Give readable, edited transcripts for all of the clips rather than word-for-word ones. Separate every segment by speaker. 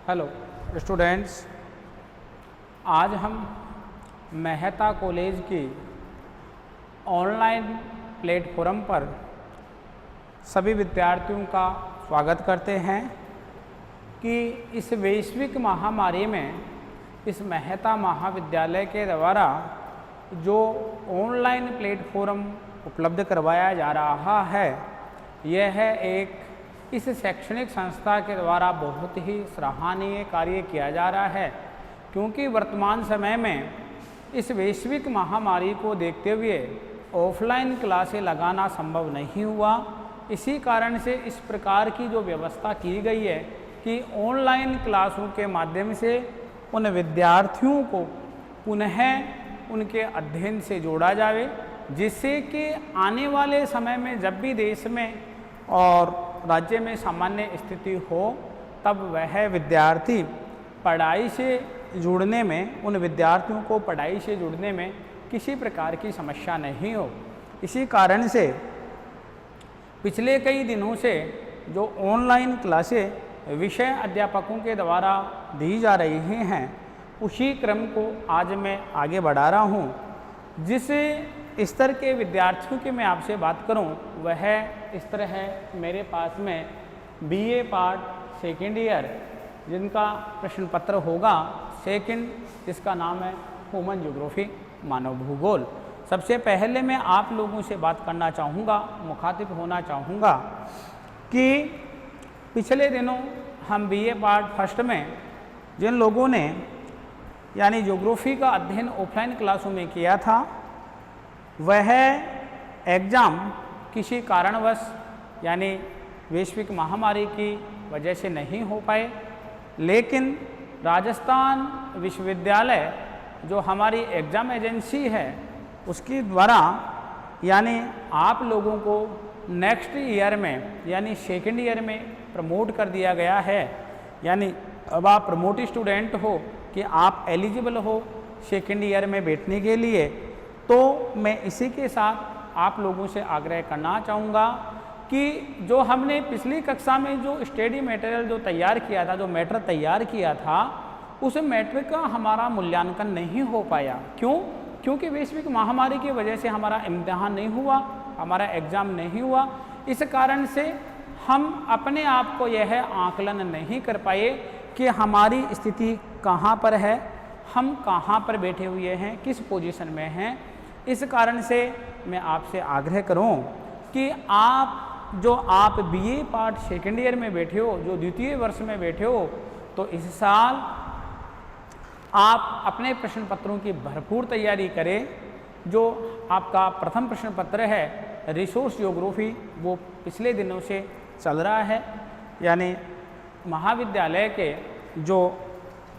Speaker 1: Hello students, आज हम Mehta college की ऑनलाइन प्लेटफॉर्म पर सभी विद्यार्थियों का स्वागत करते हैं कि इस वैश्विक महामारी में इस मेहता महाविद्यालय के द्वारा जो ऑनलाइन प्लेटफॉर्म उपलब्ध करवाया जा रहा है, यह एक इस शैक्षणिक संस्था के द्वारा बहुत ही सराहनीय कार्य किया जा रहा है, क्योंकि वर्तमान समय में इस वैश्विक महामारी को देखते हुए ऑफलाइन क्लासें लगाना संभव नहीं हुआ। इसी कारण से इस प्रकार की जो व्यवस्था की गई है कि ऑनलाइन क्लासों के माध्यम से उन विद्यार्थियों को पुनः उनके अध्ययन से जोड़ा जाए, जिससे कि आने वाले समय में जब भी देश में और राज्य में सामान्य स्थिति हो, तब वह विद्यार्थी पढ़ाई से जुड़ने में, उन विद्यार्थियों को पढ़ाई से जुड़ने में किसी प्रकार की समस्या नहीं हो। इसी कारण से पिछले कई दिनों से जो ऑनलाइन क्लासें विषय अध्यापकों के द्वारा दी जा रही हैं, उसी क्रम को आज मैं आगे बढ़ा रहा हूँ। जिस स्तर के विद्यार्थियों की मैं आपसे बात करूं, वह स्तर है मेरे पास में बीए पार्ट सेकेंड ईयर, जिनका प्रश्न पत्र होगा सेकंड, जिसका नाम है ह्यूमन ज्योग्राफी, मानव भूगोल। सबसे पहले मैं आप लोगों से बात करना चाहूँगा, मुखातिब होना चाहूँगा कि पिछले दिनों हम बीए पार्ट फर्स्ट में जिन लोगों ने यानी ज्योग्राफी का अध्ययन ऑफलाइन क्लासों में किया था, वह एग्ज़ाम किसी कारणवश यानी वैश्विक महामारी की वजह से नहीं हो पाए। लेकिन राजस्थान विश्वविद्यालय जो हमारी एग्ज़ाम एजेंसी है, उसके द्वारा यानी आप लोगों को नेक्स्ट ईयर में यानी सेकेंड ईयर में प्रमोट कर दिया गया है। यानी अब आप प्रमोट स्टूडेंट हो कि आप एलिजिबल हो सेकेंड ईयर में बैठने के लिए। तो मैं इसी के साथ आप लोगों से आग्रह करना चाहूँगा कि जो हमने पिछली कक्षा में जो स्टडी मटेरियल जो तैयार किया था, जो मैटर तैयार किया था, उस मैटर का हमारा मूल्यांकन नहीं हो पाया। क्यों? क्योंकि वैश्विक महामारी की वजह से हमारा इम्तिहान नहीं हुआ, हमारा एग्ज़ाम नहीं हुआ। इस कारण से हम अपने आप को यह आकलन नहीं कर पाए कि हमारी स्थिति कहाँ पर है, हम कहाँ पर बैठे हुए हैं, किस पोजीशन में हैं। इस कारण से मैं आपसे आग्रह करूं कि आप बीए पार्ट सेकेंड ईयर में बैठे हो, जो द्वितीय वर्ष में बैठे हो, तो इस साल आप अपने प्रश्न पत्रों की भरपूर तैयारी करें। जो आपका प्रथम प्रश्न पत्र है रिसोर्स ज्योग्राफी, वो पिछले दिनों से चल रहा है, यानी महाविद्यालय के जो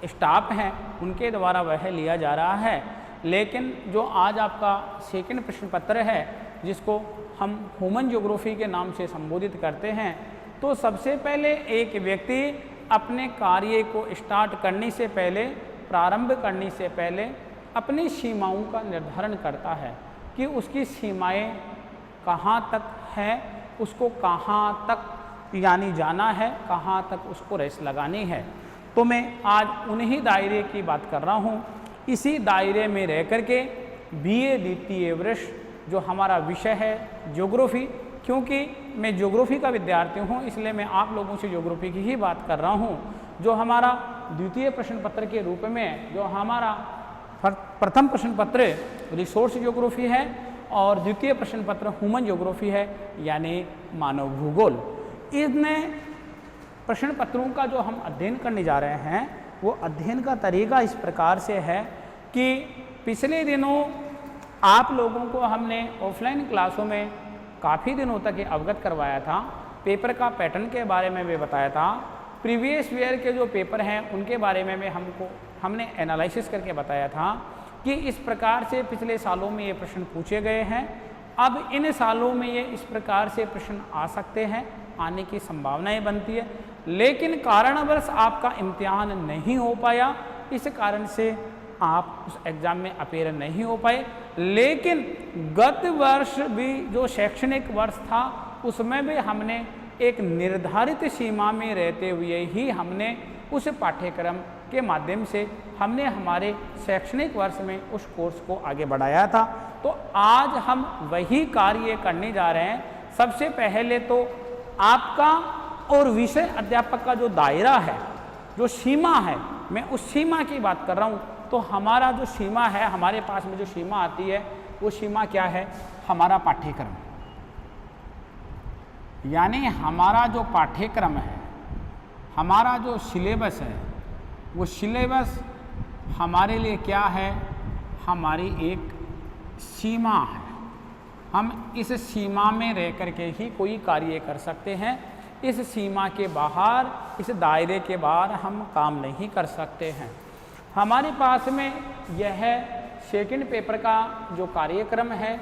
Speaker 1: स्टाफ हैं उनके द्वारा वह लिया जा रहा है। लेकिन जो आज आपका सेकंड प्रश्न पत्र है, जिसको हम ह्यूमन ज्योग्राफी के नाम से संबोधित करते हैं, तो सबसे पहले एक व्यक्ति अपने कार्य को स्टार्ट करने से पहले, प्रारंभ करने से पहले अपनी सीमाओं का निर्धारण करता है कि उसकी सीमाएं कहाँ तक हैं, उसको कहाँ तक यानी जाना है, कहाँ तक उसको रेस लगानी है। तो मैं आज उन्हीं दायरे की बात कर रहा हूँ। इसी दायरे में रह करके बीए द्वितीय वर्ष जो हमारा विषय है ज्योग्राफी, क्योंकि मैं ज्योग्राफी का विद्यार्थी हूँ, इसलिए मैं आप लोगों से ज्योग्राफी की ही बात कर रहा हूँ। जो हमारा द्वितीय प्रश्न पत्र के रूप में जो हमारा प्रथम प्रश्न पत्र रिसोर्स ज्योग्राफी है और द्वितीय प्रश्न पत्र ह्यूमन ज्योग्राफी है, यानी मानव भूगोल। इनमें प्रश्न पत्रों का जो हम अध्ययन करने जा रहे हैं, वो अध्ययन का तरीका इस प्रकार से है कि पिछले दिनों आप लोगों को हमने ऑफलाइन क्लासों में काफ़ी दिनों तक ये अवगत करवाया था। पेपर का पैटर्न के बारे में भी बताया था, प्रीवियस ईयर के जो पेपर हैं उनके बारे में हमने एनालिसिस करके बताया था कि इस प्रकार से पिछले सालों में ये प्रश्न पूछे गए हैं। अब इन सालों में ये इस प्रकार से प्रश्न आ सकते हैं, आने की संभावनाएं बनती है। लेकिन कारणवश आपका इम्तिहान नहीं हो पाया, इस कारण से आप उस एग्ज़ाम में अपीयर नहीं हो पाए। लेकिन गत वर्ष भी जो शैक्षणिक वर्ष था, उसमें भी हमने एक निर्धारित सीमा में रहते हुए ही हमने उस पाठ्यक्रम के माध्यम से हमने हमारे शैक्षणिक वर्ष में उस कोर्स को आगे बढ़ाया था। तो आज हम वही कार्य करने जा रहे हैं। सबसे पहले तो आपका और विषय अध्यापक का जो दायरा है, जो सीमा है, मैं उस सीमा की बात कर रहा हूँ। तो हमारा जो सीमा है, हमारे पास में जो सीमा आती है, वो सीमा क्या है? हमारा पाठ्यक्रम, यानी हमारा जो पाठ्यक्रम है, हमारा जो सिलेबस है, वो सिलेबस हमारे लिए क्या है? हमारी एक सीमा है। हम इस सीमा में रह कर के ही कोई कार्य कर सकते हैं। इस सीमा के बाहर, इस दायरे के बाहर हम काम नहीं कर सकते हैं। हमारे पास में यह सेकंड पेपर का जो कार्यक्रम है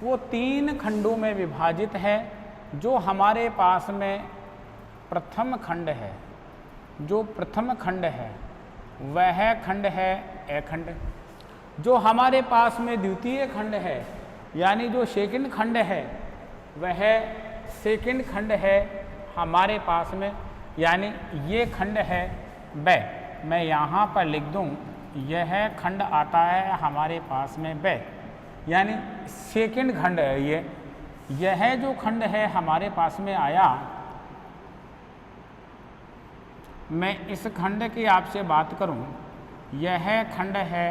Speaker 1: वो 3 खंडों में विभाजित है। जो हमारे पास में प्रथम खंड है, जो प्रथम खंड है वह खंड है ए खंड। जो हमारे पास में द्वितीय खंड है, यानी जो सेकंड खंड है, वह सेकंड खंड है हमारे पास में, यानी ये खंड है ब। मैं यहाँ पर लिख दूँ, यह खंड आता है हमारे पास में ब, यानी सेकंड खंड है ये। यह जो खंड है हमारे पास में आया, मैं इस खंड की आपसे बात करूं, यह खंड है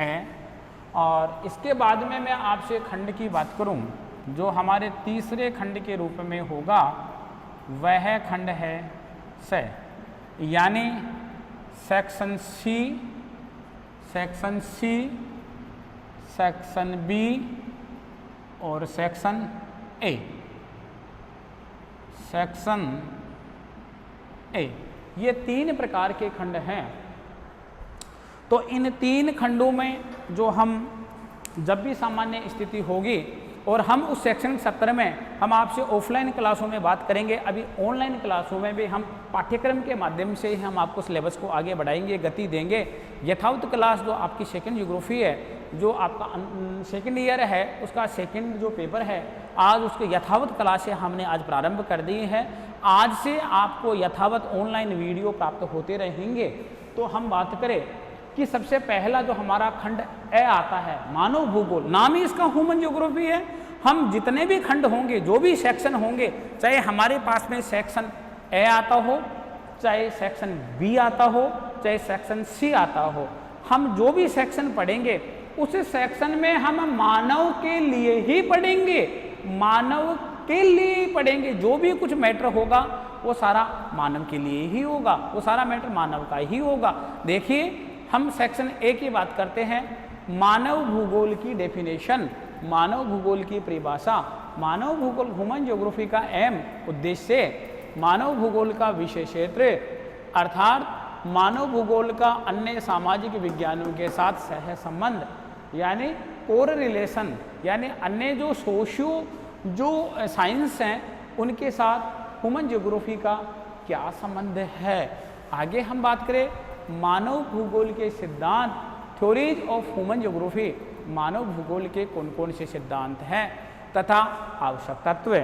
Speaker 1: ए। और इसके बाद में मैं आपसे खंड की बात करूं जो हमारे तीसरे खंड के रूप में होगा, वह खंड है स, यानी section C, section C, section B और सेक्शन ए। सेक्शन ए, ये 3 प्रकार के खंड हैं। तो इन 3 खंडों में जो हम जब भी सामान्य स्थिति होगी और हम उस शैक्षणिक सत्र में हम आपसे ऑफलाइन क्लासों में बात करेंगे। अभी ऑनलाइन क्लासों में भी हम पाठ्यक्रम के माध्यम से ही हम आपको सिलेबस को आगे बढ़ाएंगे, गति देंगे। यथावत क्लास जो आपकी सेकंड ज्योग्राफी है, जो आपका सेकंड ईयर है, उसका सेकंड जो पेपर है, आज उसके यथावत क्लासें हमने आज प्रारंभ कर दी है। आज से आपको यथावत ऑनलाइन वीडियो प्राप्त होते रहेंगे। तो हम बात करें कि सबसे पहला जो हमारा खंड ए आता है, मानव भूगोल, नाम ही इसका ह्यूमन ज्योग्राफी है। हम जितने भी खंड होंगे, जो भी सेक्शन होंगे, चाहे हमारे पास में सेक्शन ए आता हो, चाहे सेक्शन बी आता हो, चाहे सेक्शन सी आता हो, हम जो भी सेक्शन पढ़ेंगे उस सेक्शन में हम मानव के लिए ही पढ़ेंगे, मानव के लिए ही पढ़ेंगे। जो भी कुछ मैटर होगा वो सारा मानव के लिए ही होगा, वो सारा मैटर मानव का ही होगा। देखिए, हम सेक्शन ए की बात करते हैं, मानव भूगोल की डेफिनेशन, मानव भूगोल की परिभाषा, मानव भूगोल ह्यूमन ज्योग्राफी का एम उद्देश्य, मानव भूगोल का विषय क्षेत्र अर्थात मानव भूगोल का अन्य सामाजिक विज्ञानों के साथ सह संबंध, यानी कोर रिलेशन, यानी अन्य जो सोशियो जो साइंस हैं उनके साथ ह्यूमन ज्योग्राफी का क्या संबंध है। आगे हम बात करें मानव भूगोल के सिद्धांत, थ्योरीज ऑफ ह्यूमन ज्योग्राफी, मानव भूगोल के कौन कौन से सिद्धांत हैं तथा आवश्यक तत्व,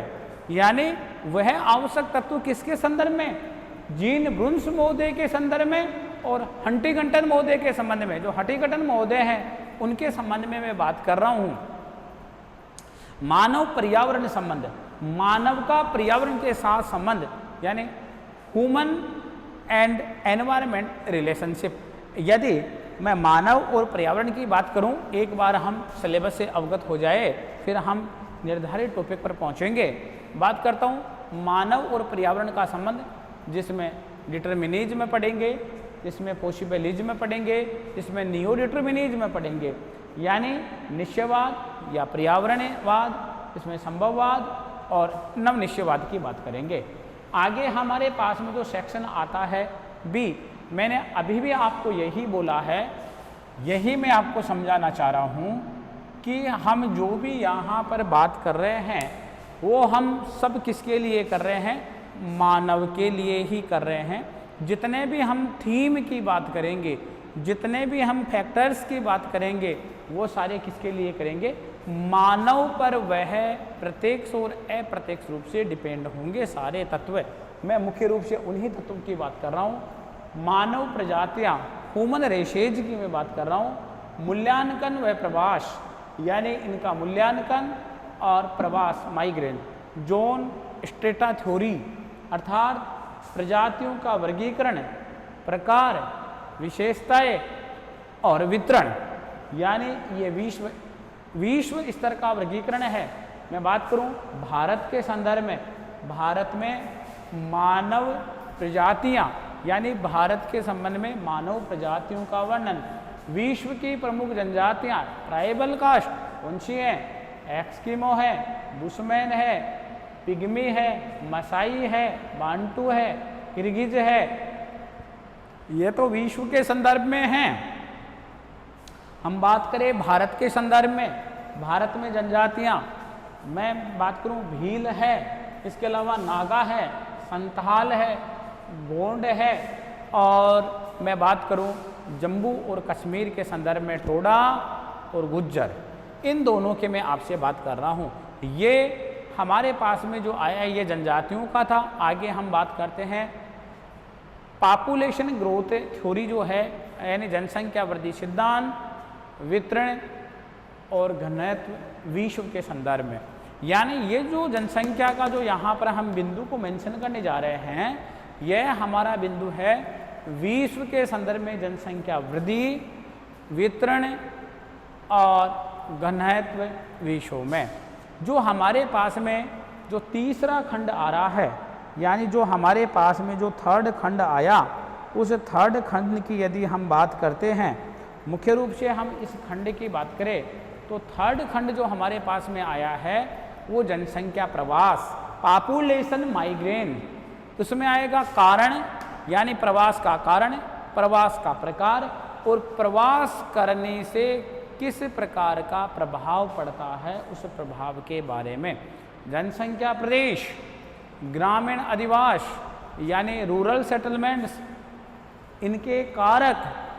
Speaker 1: यानी वह आवश्यक तत्व किसके संदर्भ में, जीन ब्रुन्स महोदय के संदर्भ में और हंटिंगटन महोदय के संबंध में। जो हंटिंगटन महोदय हैं उनके संबंध में मैं बात कर रहा हूँ। मानव पर्यावरण संबंध, मानव का पर्यावरण के साथ संबंध, यानी ह्यूमन एंड एनवायरमेंट रिलेशनशिप। यदि मैं मानव और पर्यावरण की बात करूं, एक बार हम सिलेबस से अवगत हो जाए, फिर हम निर्धारित टॉपिक पर पहुंचेंगे। बात करता हूं मानव और पर्यावरण का संबंध, जिसमें डिटर्मिनिज्म पढ़ेंगे, जिसमें पॉसिबिलिज्म पढ़ेंगे, जिसमें नियो डिटर्मिनिज्म पढ़ेंगे, यानी निश्चयवाद या पर्यावरणवाद, इसमें संभववाद और नव निश्चयवाद की बात करेंगे। आगे हमारे पास में जो सेक्शन आता है बी, मैंने अभी भी आपको यही बोला है, यही मैं आपको समझाना चाह रहा हूँ कि हम जो भी यहाँ पर बात कर रहे हैं वो हम सब किसके लिए कर रहे हैं, मानव के लिए ही कर रहे हैं। जितने भी हम थीम की बात करेंगे, जितने भी हम फैक्टर्स की बात करेंगे, वो सारे किसके लिए करेंगे, मानव पर वह प्रत्यक्ष और अप्रत्यक्ष रूप से डिपेंड होंगे सारे तत्व। मैं मुख्य रूप से उन्हीं तत्वों की बात कर रहा हूँ मानव प्रजातियां, ह्यूमन रेशेज की मैं बात कर रहा हूँ, मूल्यांकन व प्रवास, यानी इनका मूल्यांकन और प्रवास, माइग्रेन, जोन स्ट्रेटा थ्योरी अर्थात प्रजातियों का वर्गीकरण, प्रकार, विशेषताएं और वितरण, यानी ये विश्व स्तर का वर्गीकरण है। मैं बात करूं भारत के संदर्भ में, भारत में मानव प्रजातियां, यानी भारत के संबंध में मानव प्रजातियों का वर्णन, विश्व की प्रमुख जनजातियां, ट्राइबल कास्ट, वंशी है, एक्सकिमो है, बुशमैन है, पिग्मी है, मसाई है, बांटू है, किर्गिज है, ये तो विश्व के संदर्भ में हैं। हम बात करें भारत के संदर्भ में, भारत में जनजातियां, मैं बात करूं भील है, इसके अलावा नागा है, संथाल है, गोंड है, और मैं बात करूं जम्मू और कश्मीर के संदर्भ में टोडा और गुज्जर, इन दोनों के मैं आपसे बात कर रहा हूं। ये हमारे पास में जो आया ये जनजातियों का था। आगे हम बात करते हैं पॉपुलेशन ग्रोथ थ्योरी जो है, यानी जनसंख्या वृद्धि सिद्धांत, वितरण और घनत्व विश्व के संदर्भ में। यानी ये जो जनसंख्या का जो यहाँ पर हम बिंदु को मेंशन करने जा रहे हैं, यह हमारा बिंदु है विश्व के संदर्भ में जनसंख्या वृद्धि, वितरण और घनत्व विश्व में। जो हमारे पास में जो तीसरा खंड आ रहा है, यानी जो हमारे पास में जो थर्ड खंड आया, उस थर्ड खंड की यदि हम बात करते हैं, मुख्य रूप से हम इस खंड की बात करें तो थर्ड खंड जो हमारे पास में आया है वो जनसंख्या प्रवास, पॉपुलेशन माइग्रेन। उसमें आएगा कारण, यानी प्रवास का कारण, प्रवास का प्रकार और प्रवास करने से किस प्रकार का प्रभाव पड़ता है, उस प्रभाव के बारे में। जनसंख्या प्रदेश, ग्रामीण अधिवास यानी रूरल सेटलमेंट्स, इनके कारक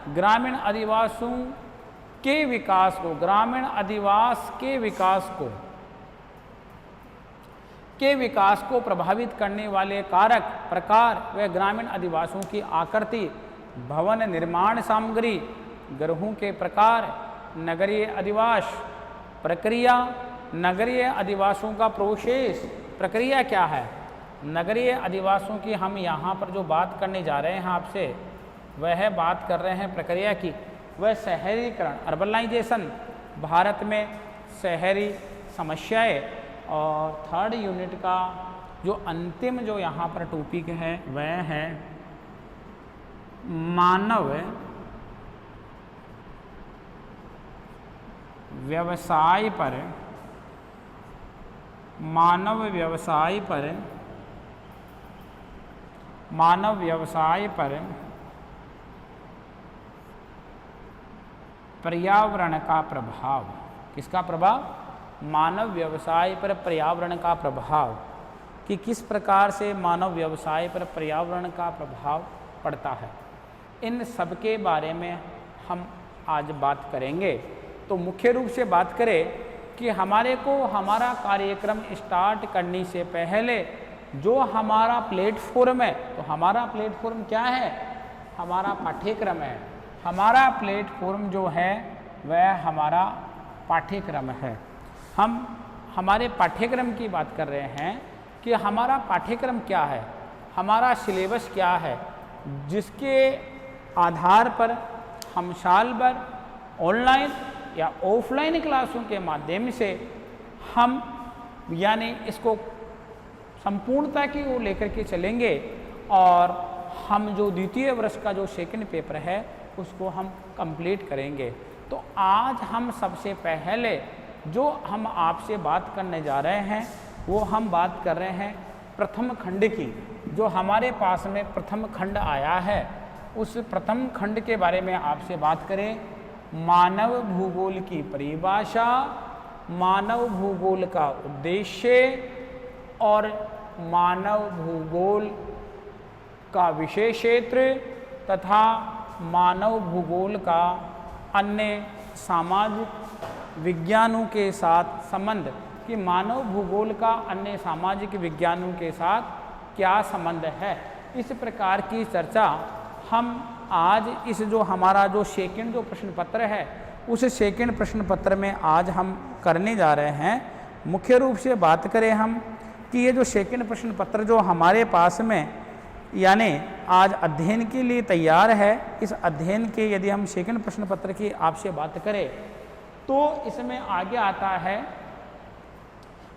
Speaker 1: ग्रामीण अधिवासों के विकास को, ग्रामीण अधिवास के विकास को प्रभावित करने वाले कारक, प्रकार व ग्रामीण अधिवासों की आकृति, भवन निर्माण सामग्री, ग्रहों के प्रकार, नगरीय अधिवास प्रक्रिया, नगरीय अधिवासों का प्रोसेस, प्रक्रिया क्या है, नगरीय अधिवासों की हम यहाँ पर जो बात करने जा रहे हैं आपसे, वह बात कर रहे हैं प्रक्रिया की, वह शहरीकरण, अर्बनाइजेशन, भारत में शहरी समस्याएं। और थर्ड यूनिट का जो अंतिम जो यहाँ पर टॉपिक है वह है मानव व्यवसाय पर, मानव व्यवसाय पर पर्यावरण का प्रभाव। किसका प्रभाव? मानव व्यवसाय पर पर्यावरण का प्रभाव, कि किस प्रकार से मानव व्यवसाय पर पर्यावरण का प्रभाव पड़ता है, इन सब के बारे में हम आज बात करेंगे। तो मुख्य रूप से बात करें कि हमारा कार्यक्रम स्टार्ट करने से पहले जो हमारा प्लेटफॉर्म है, तो हमारा प्लेटफॉर्म क्या है? हमारा पाठ्यक्रम है। हमारा प्लेटफॉर्म जो है वह हमारा पाठ्यक्रम है। हम हमारे पाठ्यक्रम की बात कर रहे हैं कि हमारा पाठ्यक्रम क्या है, हमारा सिलेबस क्या है, जिसके आधार पर हम साल भर ऑनलाइन या ऑफलाइन क्लासों के माध्यम से हम यानी इसको संपूर्णता की ओर लेकर के चलेंगे, और हम जो द्वितीय वर्ष का जो सेकंड पेपर है उसको हम कंप्लीट करेंगे। तो आज हम सबसे पहले जो हम आपसे बात करने जा रहे हैं वो हम बात कर रहे हैं प्रथम खंड की। जो हमारे पास में प्रथम खंड आया है उस प्रथम खंड के बारे में आपसे बात करें। मानव भूगोल की परिभाषा, मानव भूगोल का उद्देश्य और मानव भूगोल का विषय क्षेत्र तथा मानव भूगोल का अन्य सामाजिक विज्ञानों के साथ संबंध, कि मानव भूगोल का अन्य सामाजिक विज्ञानों के साथ क्या संबंध है। इस प्रकार की चर्चा हम आज इस जो हमारा जो सेकंड जो प्रश्न पत्र है उस सेकंड प्रश्न पत्र में आज हम करने जा रहे हैं। मुख्य रूप से बात करें हम कि ये जो सेकंड प्रश्न पत्र जो हमारे पास में यानी आज अध्ययन के लिए तैयार है, इस अध्ययन के यदि हम सेकंड प्रश्न पत्र की आपसे बात करें तो इसमें आगे आता है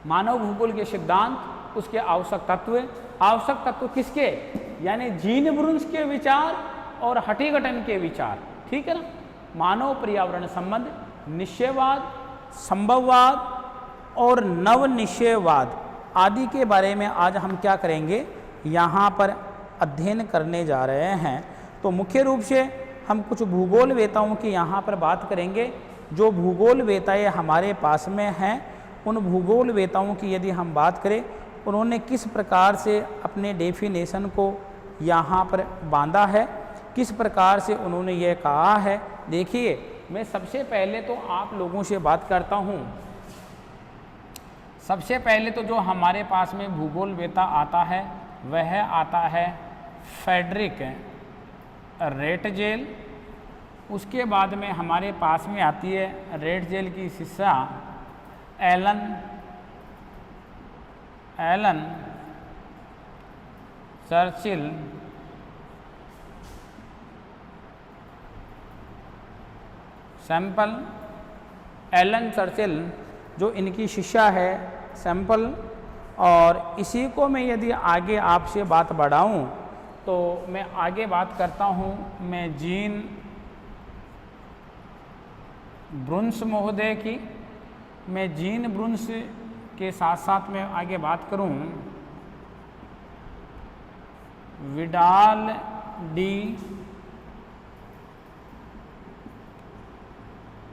Speaker 1: मानव भूगोल के सिद्धांत, उसके आवश्यक तत्व। आवश्यक तत्व किसके? यानी जीन ब्रुन्स के विचार और हटीगटन के विचार, ठीक है ना। मानव पर्यावरण संबंध, निश्चयवाद, संभववाद और नव निश्चयवाद आदि के बारे में आज हम क्या करेंगे, यहाँ पर अध्ययन करने जा रहे हैं। तो मुख्य रूप से हम कुछ भूगोल वेताओं की यहाँ पर बात करेंगे। जो भूगोल वेताएँ हमारे पास में हैं, उन भूगोल वेताओं की यदि हम बात करें, उन्होंने किस प्रकार से अपने डेफिनेशन को यहाँ पर बांधा है, किस प्रकार से उन्होंने ये कहा है। देखिए, मैं सबसे पहले तो आप लोगों से बात करता हूँ। सबसे पहले तो जो हमारे पास में भूगोल वेता आता है वह आता है फ्रेडरिक रेटजेल। उसके बाद में हमारे पास में आती है रेटजेल की शिष्या Ellen Churchill. Semple Ellen Churchill जो इनकी शिष्या है सैंपल। और इसी को मैं यदि आगे आपसे बात बढ़ाऊं तो मैं आगे बात करता हूं, मैं जीन ब्रुन्स महोदय की। मैं जीन ब्रुन्स के साथ साथ में आगे बात करूं विडाल डी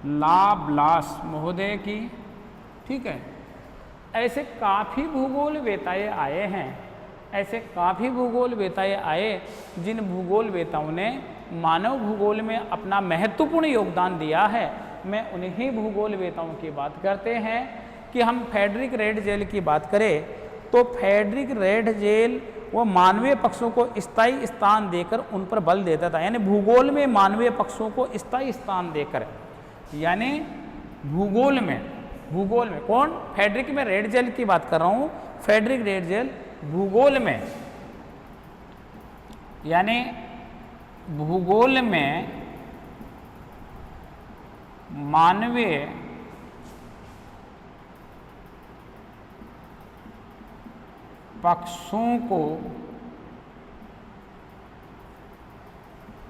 Speaker 1: लाब्लास महोदय की, ठीक है। ऐसे काफ़ी भूगोल वेताएँ आए हैं, ऐसे काफ़ी भूगोल वेताएँ आए जिन भूगोल वेताओं ने मानव भूगोल में अपना महत्वपूर्ण योगदान दिया है। मैं उन्हीं भूगोल वेताओं की बात करते हैं कि हम फ्रेडरिक रेटजेल की बात करें तो फ्रेडरिक रेटजेल वो मानवीय पक्षों को स्थायी स्थान देकर उन पर बल देता था। यानी भूगोल में मानवीय पक्षों को स्थायी स्थान देकर, यानी भूगोल में कौन? फ्रेडरिक में रेटजेल की बात कर रहा हूँ। फ्रेडरिक रेटजेल भूगोल में यानी भूगोल में मानवीय पक्षों को,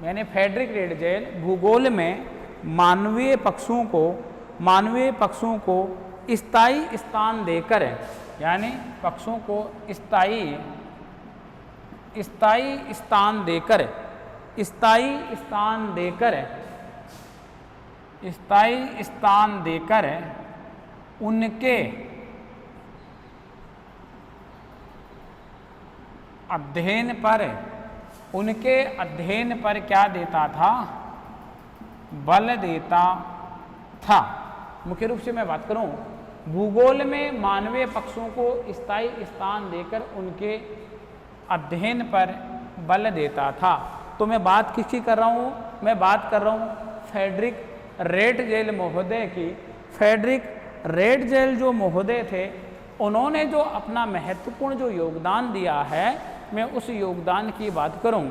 Speaker 1: यानी फ्रेडरिक रेटजेल भूगोल में मानवीय पक्षों को स्थायी स्थान देकर, यानी पक्षों को स्थायी स्थान देकर उनके अध्ययन पर क्या देता था? बल देता था। मुख्य रूप से मैं बात करूं, भूगोल में मानवीय पक्षों को स्थायी स्थान देकर उनके अध्ययन पर बल देता था। तो मैं बात किसकी कर रहा हूं? मैं बात कर रहा हूं फ्रेडरिक रेटजेल महोदय की। फ्रेडरिक रेटजेल जो महोदय थे, उन्होंने जो अपना महत्वपूर्ण जो योगदान दिया है, मैं उस योगदान की बात करूं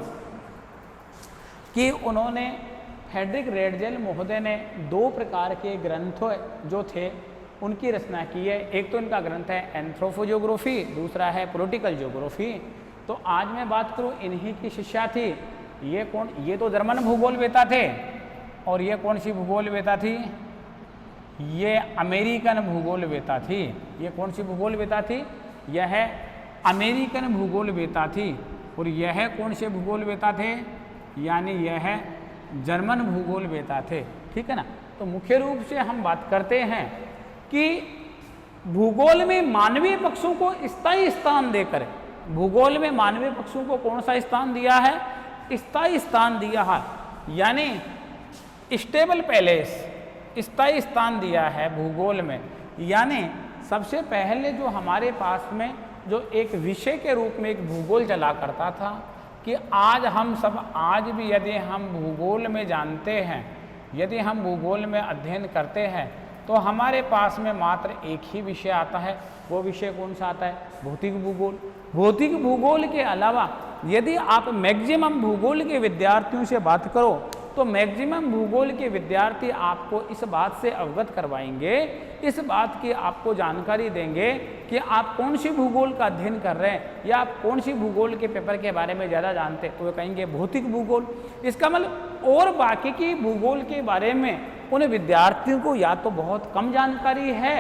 Speaker 1: कि उन्होंने फ्रेडरिक रेटजेल महोदय ने 2 प्रकार के ग्रंथ जो थे उनकी रचना की है। एक तो इनका ग्रंथ है एंथ्रोपोजियोग्राफी, दूसरा है पॉलिटिकल जियोग्राफी। तो आज मैं बात करूं, इन्हीं की शिष्या थी। ये कौन? ये तो जर्मन भूगोल वेता थे। और ये कौन सी भूगोल वेता थी? ये अमेरिकन भूगोल वेता थी। ये कौन सी भूगोल वेता थी? यह अमेरिकन भूगोल वेता थी। और यह कौन से भूगोल वेता थे? यानी यह जर्मन भूगोल वेता थे, ठीक है ना। तो मुख्य रूप से हम बात करते हैं कि भूगोल में मानवीय पक्षों को स्थायी स्थान देकर, भूगोल में मानवीय पक्षों को कौन सा स्थान दिया है? स्थायी स्थान दिया है, यानी स्टेबल पैलेस, स्थायी स्थान दिया है भूगोल में। यानी सबसे पहले जो हमारे पास में जो एक विषय के रूप में एक भूगोल चला करता था, कि आज हम सब आज भी यदि हम भूगोल में जानते हैं, यदि हम भूगोल में अध्ययन करते हैं, तो हमारे पास में मात्र एक ही विषय आता है। वो विषय कौन सा आता है? भौतिक भूगोल। भौतिक भूगोल के अलावा यदि आप मैक्सिमम भूगोल के विद्यार्थियों से बात करो तो मैक्सिमम भूगोल के विद्यार्थी आपको इस बात से अवगत करवाएंगे, इस बात की आपको जानकारी देंगे कि आप कौन सी भूगोल का अध्ययन कर रहे हैं या आप कौन सी भूगोल के पेपर के बारे में ज़्यादा जानते हैं, तो वे कहेंगे भौतिक भूगोल। इसका मतलब और बाकी की भूगोल के बारे में उन विद्यार्थियों को या तो बहुत कम जानकारी है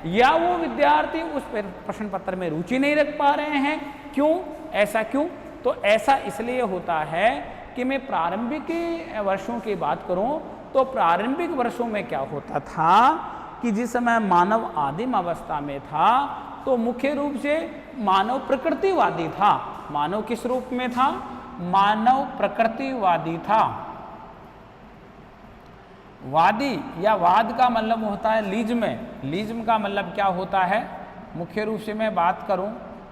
Speaker 1: या वो विद्यार्थी उस प्रश्न पत्र में रुचि नहीं रख पा रहे हैं। क्यों? ऐसा क्यों? तो ऐसा इसलिए होता है कि मैं प्रारंभिक वर्षों की बात करूं तो प्रारंभिक वर्षों में क्या होता था कि जिस समय मानव आदिम अवस्था में था तो मुख्य रूप से मानव प्रकृतिवादी था। मानव किस रूप में था? मानव प्रकृतिवादी था। वादी या वाद का मतलब होता है लीज्म। लीज्म का मतलब क्या होता है? मुख्य रूप से मैं बात करूं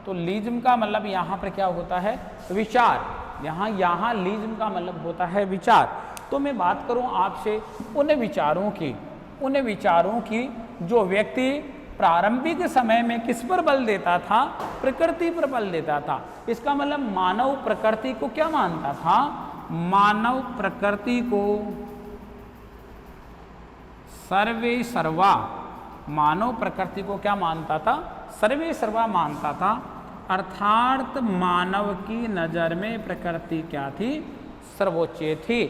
Speaker 1: तो लीज्म का मतलब यहाँ पर क्या होता है? विचार। यहाँ लीज्म का मतलब होता है विचार। तो मैं बात करूं आपसे उन विचारों की जो व्यक्ति प्रारंभिक समय में किस पर बल देता था? प्रकृति पर बल देता था। इसका मतलब मानव प्रकृति को क्या मानता था? मानव प्रकृति को सर्वे सर्वा, मानव प्रकृति को क्या मानता था? सर्वे सर्वा मानता था। अर्थात मानव की नज़र में प्रकृति क्या थी? सर्वोच्च थी।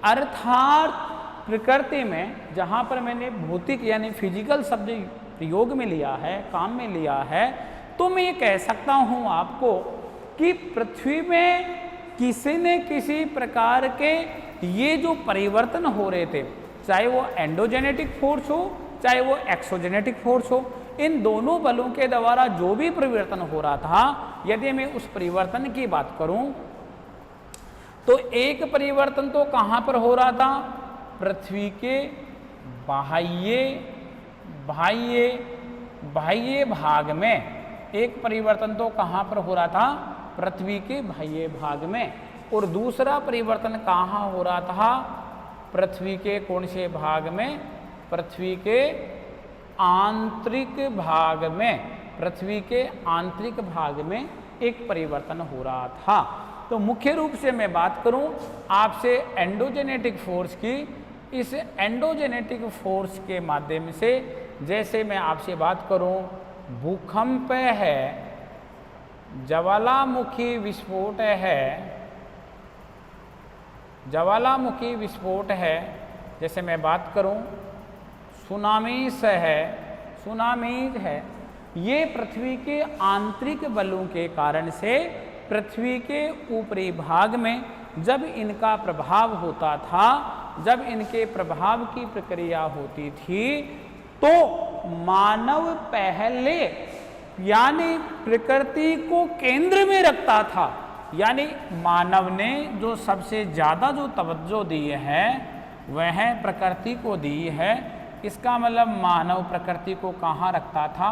Speaker 1: अर्थात प्रकृति में, जहाँ पर मैंने भौतिक यानी फिजिकल शब्द प्रयोग में लिया है, काम में लिया है, तो मैं ये कह सकता हूँ आपको कि पृथ्वी में किसी न किसी प्रकार के ये जो परिवर्तन हो रहे थे, चाहे वो एंडोजेनेटिक फोर्स हो चाहे वो एक्सोजेनेटिक फोर्स हो, इन दोनों बलों के द्वारा जो भी परिवर्तन हो रहा था, यदि मैं उस परिवर्तन की बात करूं तो एक परिवर्तन तो कहां पर हो रहा था? पृथ्वी के बाह्य भाग में। एक परिवर्तन तो कहां पर हो रहा था? पृथ्वी के बाह्य भाग में। और दूसरा परिवर्तन कहां हो रहा था? पृथ्वी के कौन से भाग में? पृथ्वी के आंतरिक भाग में। पृथ्वी के आंतरिक भाग में एक परिवर्तन हो रहा था। तो मुख्य रूप से मैं बात करूं आपसे एंडोजेनेटिक फोर्स की, इस एंडोजेनेटिक फोर्स के माध्यम से, जैसे मैं आपसे बात करूं भूकंप है, ज्वालामुखी विस्फोट है, ज्वालामुखी विस्फोट है, जैसे मैं बात करूं सुनामीस है, ये पृथ्वी के आंतरिक बलों के कारण से पृथ्वी के ऊपरी भाग में जब इनका प्रभाव होता था, जब इनके प्रभाव की प्रक्रिया होती थी, तो मानव पहले यानी प्रकृति को केंद्र में रखता था। यानी मानव ने जो सबसे ज़्यादा जो तवज्जो दी है वह प्रकृति को दी है। इसका मतलब मानव प्रकृति को कहाँ रखता था?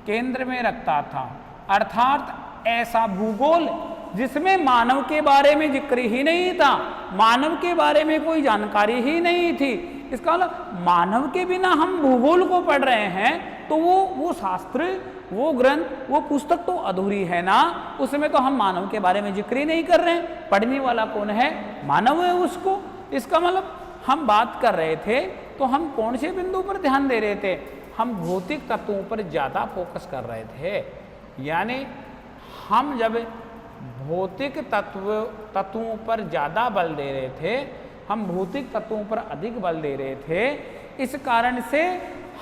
Speaker 1: केंद्र में रखता था। अर्थात ऐसा भूगोल जिसमें मानव के बारे में जिक्र ही नहीं था, मानव के बारे में कोई जानकारी ही नहीं थी। इसका मतलब मानव के बिना हम भूगोल को पढ़ रहे हैं तो वो शास्त्र, वो ग्रंथ, वो पुस्तक तो अधूरी है ना। उसमें तो हम मानव के बारे में जिक्र ही नहीं कर रहे हैं। पढ़ने वाला कौन है? मानव है उसको। इसका मतलब हम बात कर रहे थे तो हम कौन से बिंदु पर ध्यान दे रहे थे? हम भौतिक तत्वों पर ज़्यादा फोकस कर रहे थे। यानी हम जब भौतिक तत्वों पर ज़्यादा बल दे रहे थे, हम भौतिक तत्वों पर अधिक बल दे रहे थे, इस कारण से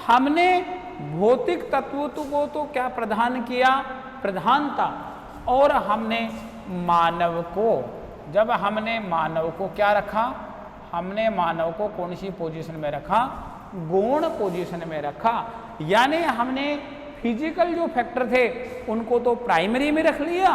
Speaker 1: हमने भौतिक तत्वों को तो क्या प्रदान किया? प्रधानता। और हमने मानव को, जब हमने मानव को क्या रखा? हमने मानव को कौन सी पोजीशन में रखा? गौण पोजीशन में रखा। यानी हमने फिजिकल जो फैक्टर थे उनको तो प्राइमरी में रख लिया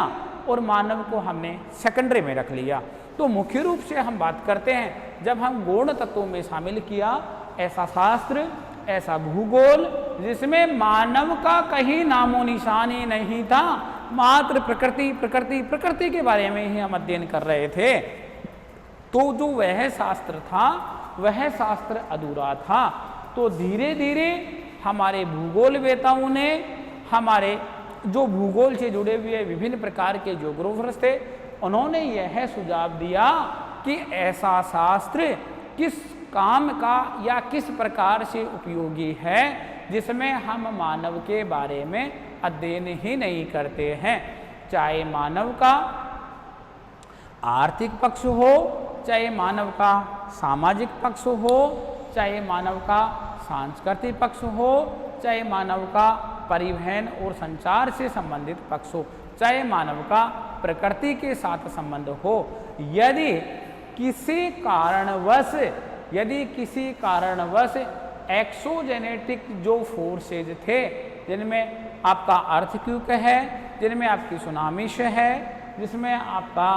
Speaker 1: और मानव को हमने सेकेंडरी में रख लिया। तो मुख्य रूप से हम बात करते हैं जब हम गौण तत्वों में शामिल किया ऐसा शास्त्र, ऐसा भूगोल जिसमें मानव का कहीं नामो निशान ही नहीं था, मात्र प्रकृति प्रकृति प्रकृति के बारे में ही हम अध्ययन कर रहे थे, तो जो वह शास्त्र था वह शास्त्र अधूरा था। तो धीरे धीरे हमारे भूगोलवेताओं ने, हमारे जो भूगोल से जुड़े हुए विभिन्न प्रकार के ज्योग्राफर्स थे, उन्होंने यह सुझाव दिया कि ऐसा शास्त्र किस काम का या किस प्रकार से उपयोगी है जिसमें हम मानव के बारे में अध्ययन ही नहीं करते हैं। चाहे मानव का आर्थिक पक्ष हो, चाहे मानव का सामाजिक पक्ष हो, चाहे मानव का सांस्कृतिक पक्ष हो, चाहे मानव का परिवहन और संचार से संबंधित पक्ष हो, चाहे मानव का प्रकृति के साथ संबंध हो। यदि किसी कारणवश एक्सोजेनेटिक जो फोर्सेज थे, जिनमें आपका अर्थक्वेक है, जिनमें आपकी सुनामिश है, जिसमें आपका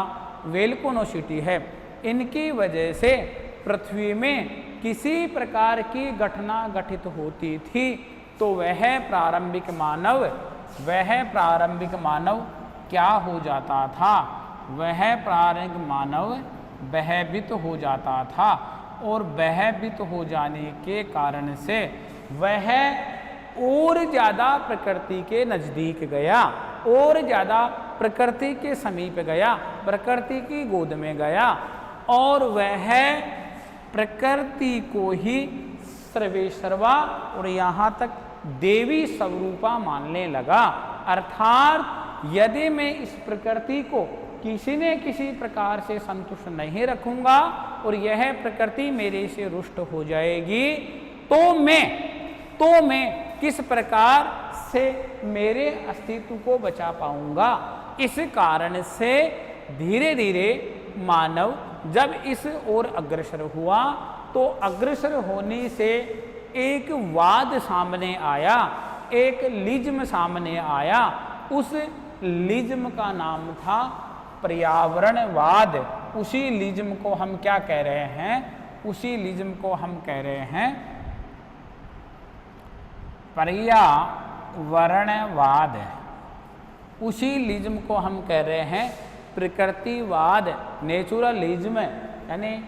Speaker 1: वेलकोनोसिटी है, इनकी वजह से पृथ्वी में किसी प्रकार की घटना घटित होती थी, तो वह प्रारंभिक मानव क्या हो जाता था? वह प्रारंभिक मानव भयभीत हो जाता था, और भयभीत हो जाने के कारण से वह और ज़्यादा प्रकृति के नज़दीक गया, और ज़्यादा प्रकृति के समीप गया, प्रकृति की गोद में गया, और वह प्रकृति को ही सर्वेश्वरवा और यहाँ तक देवी स्वरूपा मानने लगा। अर्थात यदि मैं इस प्रकृति को किसी न किसी प्रकार से संतुष्ट नहीं रखूंगा और यह प्रकृति मेरे से रुष्ट हो जाएगी, तो मैं किस प्रकार से मेरे अस्तित्व को बचा पाऊंगा। इस कारण से धीरे धीरे मानव जब इस ओर अग्रसर हुआ, तो अग्रसर होने से एक वाद सामने आया, एक लिज्म सामने आया। उस लिज्म का नाम था पर्यावरणवाद। उसी लिज्म को हम क्या कह रहे हैं? उसी लिज्म को हम कह रहे हैं पर्यावरणवाद। उसी लिज्म को हम कह रहे हैं प्रकृतिवाद, नेचुरलिज्म, यानी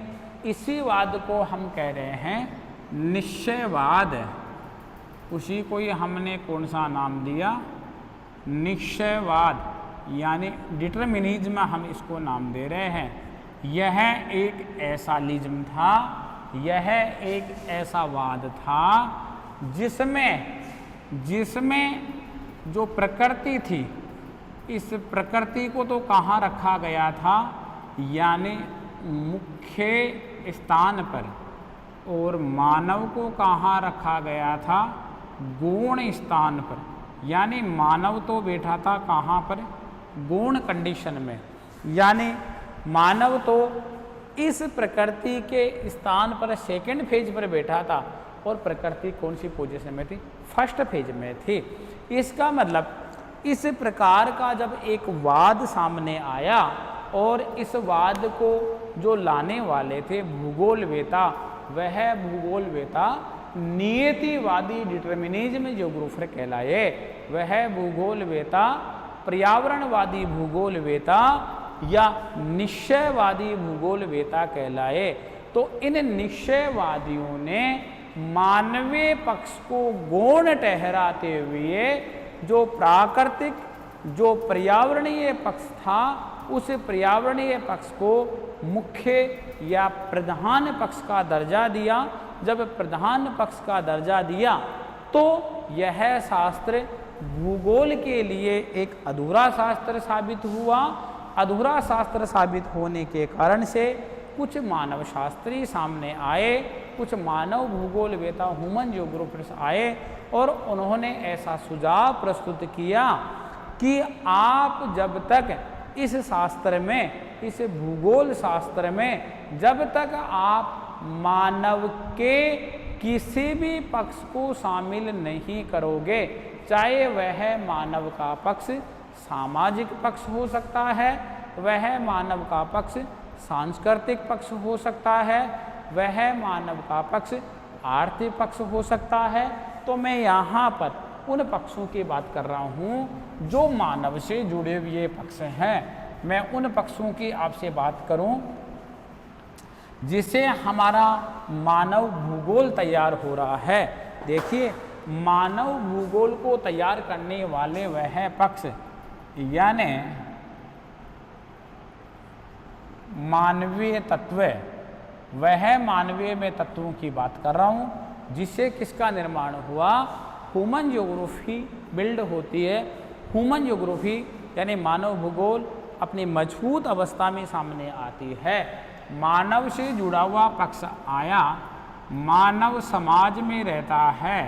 Speaker 1: इसी वाद को हम कह रहे हैं निश्चयवाद। उसी को ही हमने कौन सा नाम दिया? निश्चयवाद, यानी डिटरमिनिज्म हम इसको नाम दे रहे हैं। यह एक ऐसा लिज्म था, यह एक ऐसा वाद था जिसमें जो प्रकृति थी, इस प्रकृति को तो कहाँ रखा गया था? यानी मुख्य स्थान पर, और मानव को कहाँ रखा गया था? गौण स्थान पर। यानी मानव तो बैठा था कहाँ पर? गौण कंडीशन में। यानी मानव तो इस प्रकृति के स्थान पर सेकंड फेज पर बैठा था, और प्रकृति कौन सी पोजीशन में थी? फर्स्ट फेज में थी। इसका मतलब इस प्रकार का जब एक वाद सामने आया, और इस वाद को जो लाने वाले थे भूगोलवेता, वह भूगोलवेता नियतिवादी डिटरमिनिज्म ज्योग्राफर कहलाए। वह भूगोलवेता पर्यावरणवादी भूगोलवेता या निश्चयवादी भूगोलवेता कहलाए। तो इन निश्चयवादियों ने मानवीय पक्ष को गौण ठहराते हुए जो प्राकृतिक, जो पर्यावरणीय पक्ष था, उस पर्यावरणीय पक्ष को मुख्य या प्रधान पक्ष का दर्जा दिया। जब प्रधान पक्ष का दर्जा दिया, तो यह शास्त्र भूगोल के लिए एक अधूरा शास्त्र साबित हुआ। अधूरा शास्त्र साबित होने के कारण से कुछ मानव शास्त्री सामने आए, कुछ मानव भूगोलवेता ह्यूमन ज्योग्राफर्स आए, और उन्होंने ऐसा सुझाव प्रस्तुत किया कि आप जब तक इस शास्त्र में, इस भूगोल शास्त्र में जब तक आप मानव के किसी भी पक्ष को शामिल नहीं करोगे, चाहे वह मानव का पक्ष सामाजिक पक्ष हो सकता है, वह मानव का पक्ष सांस्कृतिक पक्ष हो सकता है, वह मानव का पक्ष आर्थिक पक्ष हो सकता है, तो मैं यहाँ पर उन पक्षों की बात कर रहा हूँ जो मानव से जुड़े हुए पक्ष हैं। मैं उन पक्षों की आपसे बात करूँ जिससे हमारा मानव भूगोल तैयार हो रहा है। देखिए, मानव भूगोल को तैयार करने वाले वह पक्ष यानी मानवीय तत्व, वह मानवीय में तत्वों की बात कर रहा हूँ जिससे किसका निर्माण हुआ, ह्यूमन ज्योग्राफी बिल्ड होती है। ह्यूमन ज्योग्राफी यानी मानव भूगोल अपनी मजबूत अवस्था में सामने आती है। मानव से जुड़ा हुआ पक्ष आया, मानव समाज में रहता है,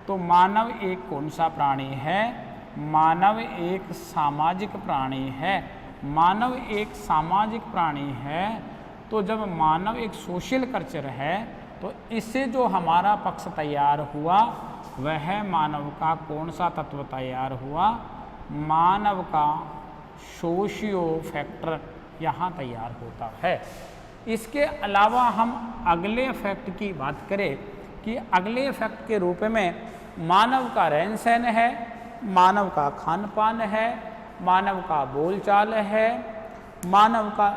Speaker 1: तो मानव एक कौन सा प्राणी है, मानव एक सामाजिक प्राणी है। मानव एक सामाजिक प्राणी है, तो जब मानव एक सोशल कल्चर है तो इससे जो हमारा पक्ष तैयार हुआ वह मानव का कौन सा तत्व तैयार हुआ, मानव का सोशियो फैक्टर यहाँ तैयार होता है। इसके अलावा हम अगले फैक्ट की बात करें कि अगले फैक्ट के रूप में मानव का रहन सहन है, मानव का खान पान है, मानव का बोलचाल है, मानव का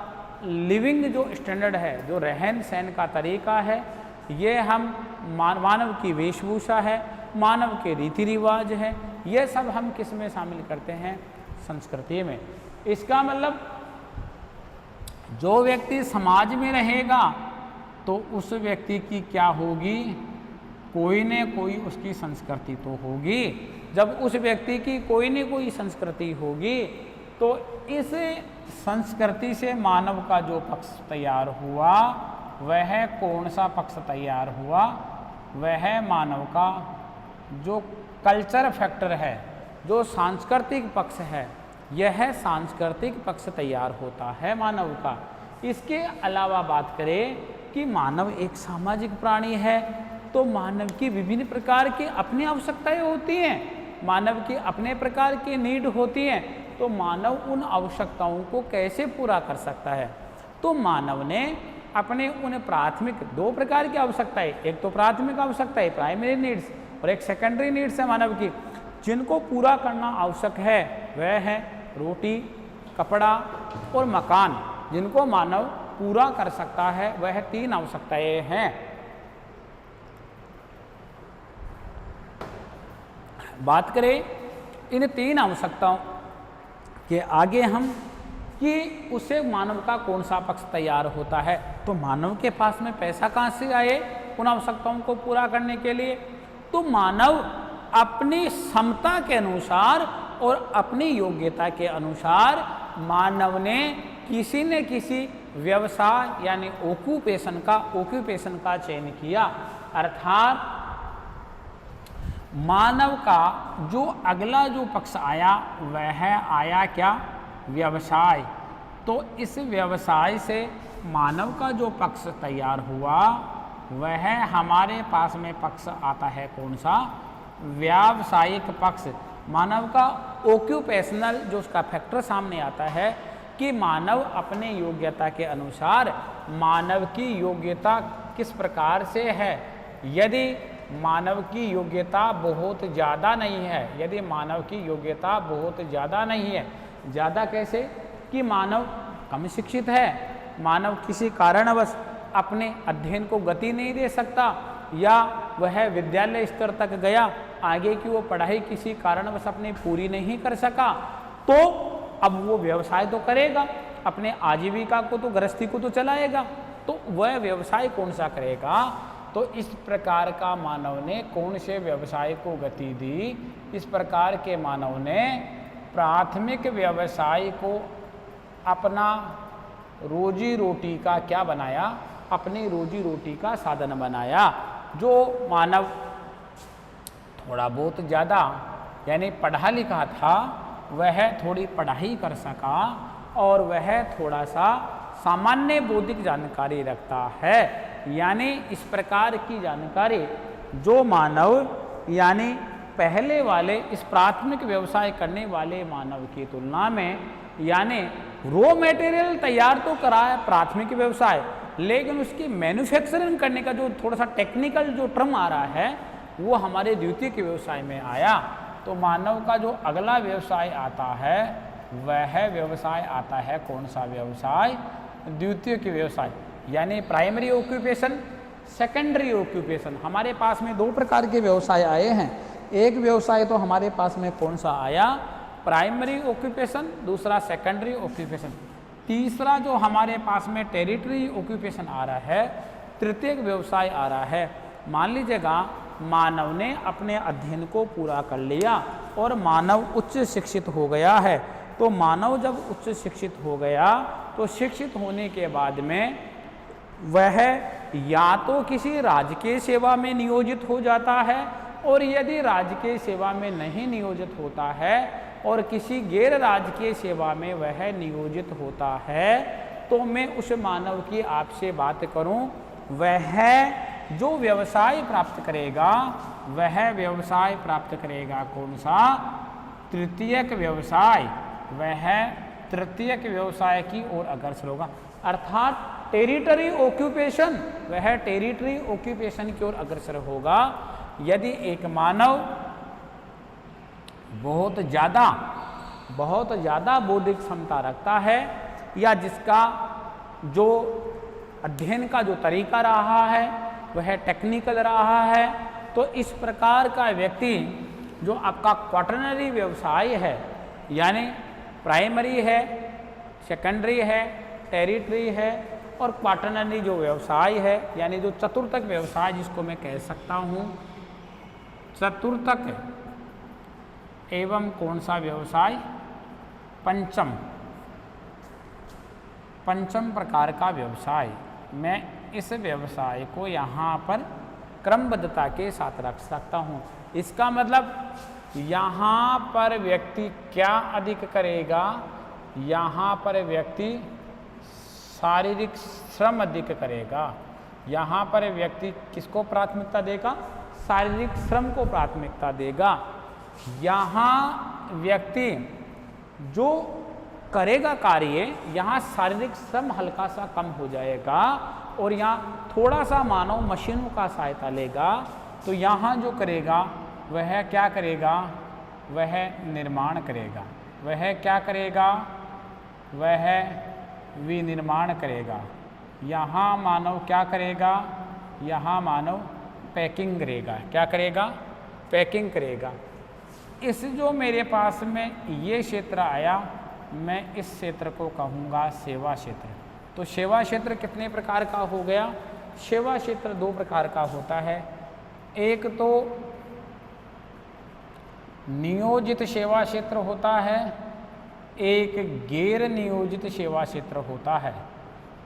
Speaker 1: लिविंग जो स्टैंडर्ड है, जो रहन सहन का तरीका है, ये हम मानव की वेशभूषा है, मानव के रीति रिवाज है, ये सब हम किस में शामिल करते हैं, संस्कृति में। इसका मतलब जो व्यक्ति समाज में रहेगा तो उस व्यक्ति की क्या होगी, कोई न कोई उसकी संस्कृति तो होगी। जब उस व्यक्ति की कोई न कोई संस्कृति होगी तो इस संस्कृति से मानव का जो पक्ष तैयार हुआ वह कौन सा पक्ष तैयार हुआ, वह मानव का जो कल्चर फैक्टर है, जो सांस्कृतिक पक्ष है, यह सांस्कृतिक पक्ष तैयार होता है मानव का। इसके अलावा बात करें कि मानव एक सामाजिक प्राणी है, तो मानव की विभिन्न प्रकार की अपनी आवश्यकताएं होती हैं, मानव की अपने प्रकार की नीड होती हैं, तो मानव उन आवश्यकताओं को कैसे पूरा कर सकता है। तो मानव ने अपने उन प्राथमिक दो प्रकार की आवश्यकताएं, एक तो प्राथमिक आवश्यकता है प्राइमरी नीड्स और एक सेकेंडरी नीड्स है मानव की, जिनको पूरा करना आवश्यक है वह है रोटी, कपड़ा और मकान। जिनको मानव पूरा कर सकता है वह तीन आवश्यकताएं हैं। बात करें इन तीन आवश्यकताओं के आगे हम कि उससे मानव का कौन सा पक्ष तैयार होता है, तो मानव के पास में पैसा कहाँ से आए उन आवश्यकताओं को पूरा करने के लिए, तो मानव अपनी क्षमता के अनुसार और अपनी योग्यता के अनुसार मानव ने किसी न किसी व्यवसाय यानी ऑक्यूपेशन का चयन किया। अर्थात मानव का जो अगला जो पक्ष आया वह आया क्या, व्यवसाय। तो इस व्यवसाय से मानव का जो पक्ष तैयार हुआ वह हमारे पास में पक्ष आता है कौन सा, व्यावसायिक पक्ष। मानव का ऑक्यूपेशनल जो उसका फैक्टर सामने आता है कि मानव अपने योग्यता के अनुसार, मानव की योग्यता किस प्रकार से है। यदि मानव की योग्यता बहुत ज़्यादा नहीं है, यदि मानव की योग्यता बहुत ज़्यादा नहीं है, ज़्यादा कैसे कि मानव कम शिक्षित है, मानव किसी कारणवश अपने अध्ययन को गति नहीं दे सकता, या वह विद्यालय स्तर तक गया, आगे की वो पढ़ाई किसी कारणवश अपनी पूरी नहीं कर सका, तो अब वो व्यवसाय तो करेगा, अपने आजीविका को तो गृहस्थी को तो चलाएगा, तो वह व्यवसाय कौन सा करेगा। तो इस प्रकार का मानव ने कौन से व्यवसाय को गति दी, इस प्रकार के मानव ने प्राथमिक व्यवसाय को अपना रोजी रोटी का क्या बनाया, अपनी रोजी रोटी का साधन बनाया। जो मानव थोड़ा बहुत ज़्यादा यानी पढ़ा लिखा था वह थोड़ी पढ़ाई कर सका और वह थोड़ा सा सामान्य बौद्धिक जानकारी रखता है। यानी इस प्रकार की जानकारी जो मानव यानी पहले वाले इस प्राथमिक व्यवसाय करने वाले मानव की तुलना में, यानी रॉ मटेरियल तैयार तो करा है प्राथमिक व्यवसाय, लेकिन उसकी मैन्युफैक्चरिंग करने का जो थोड़ा सा टेक्निकल जो टर्म आ रहा है वो हमारे द्वितीय के व्यवसाय में आया। तो मानव का जो अगला व्यवसाय आता है वह व्यवसाय आता है कौन सा व्यवसाय? द्वितीय के व्यवसाय, यानी प्राइमरी ऑक्यूपेशन, सेकेंडरी ऑक्यूपेशन। हमारे पास में दो प्रकार के व्यवसाय आए हैं। एक व्यवसाय तो हमारे पास में कौन सा आया? प्राइमरी ऑक्यूपेशन, दूसरा सेकेंडरी ऑक्यूपेशन। तीसरा जो हमारे पास में टेरिटरी ऑक्यूपेशन आ रहा है, तृतीयक व्यवसाय आ रहा है। मान लीजिएगा मानव ने अपने अध्ययन को पूरा कर लिया और मानव उच्च शिक्षित हो गया है। तो मानव जब उच्च शिक्षित हो गया तो शिक्षित होने के बाद में वह या तो किसी राजकीय सेवा में नियोजित हो जाता है, और यदि राजकीय सेवा में नहीं नियोजित होता है और किसी गैर राजकीय सेवा में वह नियोजित होता है, तो मैं उस मानव की आपसे बात करूं, वह जो व्यवसाय प्राप्त करेगा वह व्यवसाय प्राप्त करेगा कौन सा? तृतीयक व्यवसाय। वह तृतीयक व्यवसाय की ओर अग्रसर होगा, अर्थात टेरिटरी ऑक्यूपेशन, वह टेरिटरी ऑक्यूपेशन की ओर अग्रसर होगा। यदि एक मानव बहुत ज़्यादा बौद्धिक क्षमता रखता है, या जिसका जो अध्ययन का जो तरीका रहा है वह टेक्निकल रहा है, तो इस प्रकार का व्यक्ति जो आपका क्वाटरनरी व्यवसाय है, यानी प्राइमरी है, सेकेंडरी है, टेरिटरी है और क्वाटरनरी जो व्यवसाय है, यानी जो चतुर्थक व्यवसाय जिसको मैं कह सकता हूँ, चतुर्थक एवं कौन सा व्यवसाय? पंचम प्रकार का व्यवसाय। मैं इस व्यवसाय को यहाँ पर क्रमबद्धता के साथ रख सकता हूँ। इसका मतलब यहाँ पर व्यक्ति क्या अधिक करेगा? यहाँ पर व्यक्ति शारीरिक श्रम अधिक करेगा। यहाँ पर व्यक्ति किसको प्राथमिकता देगा? शारीरिक श्रम को प्राथमिकता देगा। यहाँ व्यक्ति जो करेगा कार्य, यहाँ शारीरिक श्रम हल्का सा कम हो जाएगा और यहाँ थोड़ा सा मानव मशीनों का सहायता लेगा। तो यहाँ जो करेगा वह क्या करेगा? वह निर्माण करेगा। वह क्या करेगा? वह विनिर्माण करेगा। यहाँ मानव क्या करेगा? यहाँ मानव पैकिंग करेगा। क्या करेगा? पैकिंग करेगा। इस जो मेरे पास में ये क्षेत्र आया, मैं इस क्षेत्र को कहूँगा सेवा क्षेत्र। तो सेवा क्षेत्र कितने प्रकार का हो गया? सेवा क्षेत्र दो प्रकार का होता है। एक तो नियोजित सेवा क्षेत्र होता है, एक गैर नियोजित सेवा क्षेत्र होता है।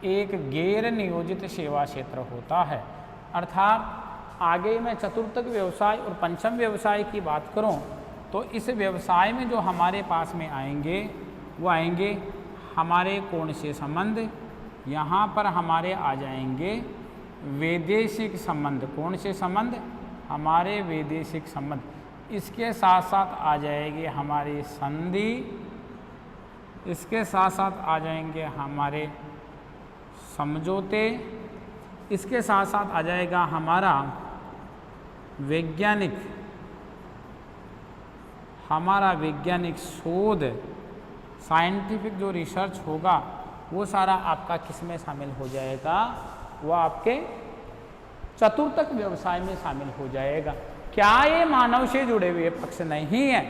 Speaker 1: एक गैर नियोजित सेवा क्षेत्र होता है। अर्थात आगे मैं चतुर्थक व्यवसाय और पंचम व्यवसाय की बात करूं, तो इस व्यवसाय में जो हमारे पास में आएंगे वो आएंगे हमारे कौन से संबंध? यहाँ पर हमारे आ जाएंगे वैदेशिक संबंध। कौन से संबंध? हमारे वैदेशिक संबंध। इसके साथ साथ आ जाएंगे हमारी संधि, इसके साथ साथ आ जाएंगे हमारे समझौते, इसके साथ साथ आ जाएगा हमारा वैज्ञानिक शोध, साइंटिफिक जो रिसर्च होगा वो सारा आपका किस में शामिल हो जाएगा? वो आपके चतुर्थक व्यवसाय में शामिल हो जाएगा। क्या ये मानव से जुड़े हुए पक्ष नहीं है?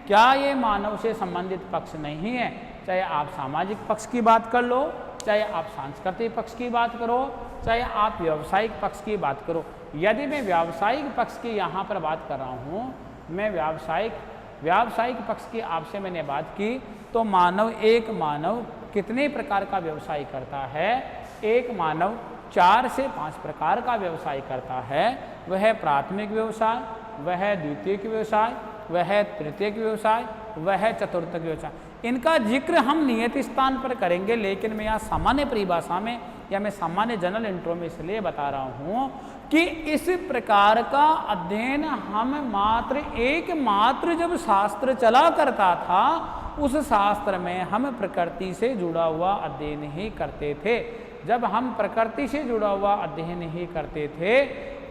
Speaker 1: क्या ये मानव से संबंधित पक्ष नहीं है? चाहे आप सामाजिक पक्ष की बात कर लो, चाहे आप सांस्कृतिक पक्ष की बात करो, चाहे आप व्यावसायिक पक्ष की बात करो। यदि मैं व्यावसायिक पक्ष की यहाँ पर बात कर रहा हूँ, मैं व्यावसायिक पक्ष की आपसे मैंने बात की, तो एक मानव कितने प्रकार का व्यवसाय करता है? एक मानव 4 से 5 प्रकार का व्यवसाय करता है। वह प्राथमिक व्यवसाय, वह द्वितीयक व्यवसाय, वह तृतीयक व्यवसाय, वह चतुर्थक व्यवसाय। इनका जिक्र हम नियत स्थान पर करेंगे, लेकिन मैं यहाँ सामान्य परिभाषा में या मैं सामान्य जनरल इंट्रो में इसलिए बता रहा हूँ कि इस प्रकार का अध्ययन हम एकमात्र जब शास्त्र चला करता था, उस शास्त्र में हम प्रकृति से जुड़ा हुआ अध्ययन ही करते थे। जब हम प्रकृति से जुड़ा हुआ अध्ययन ही करते थे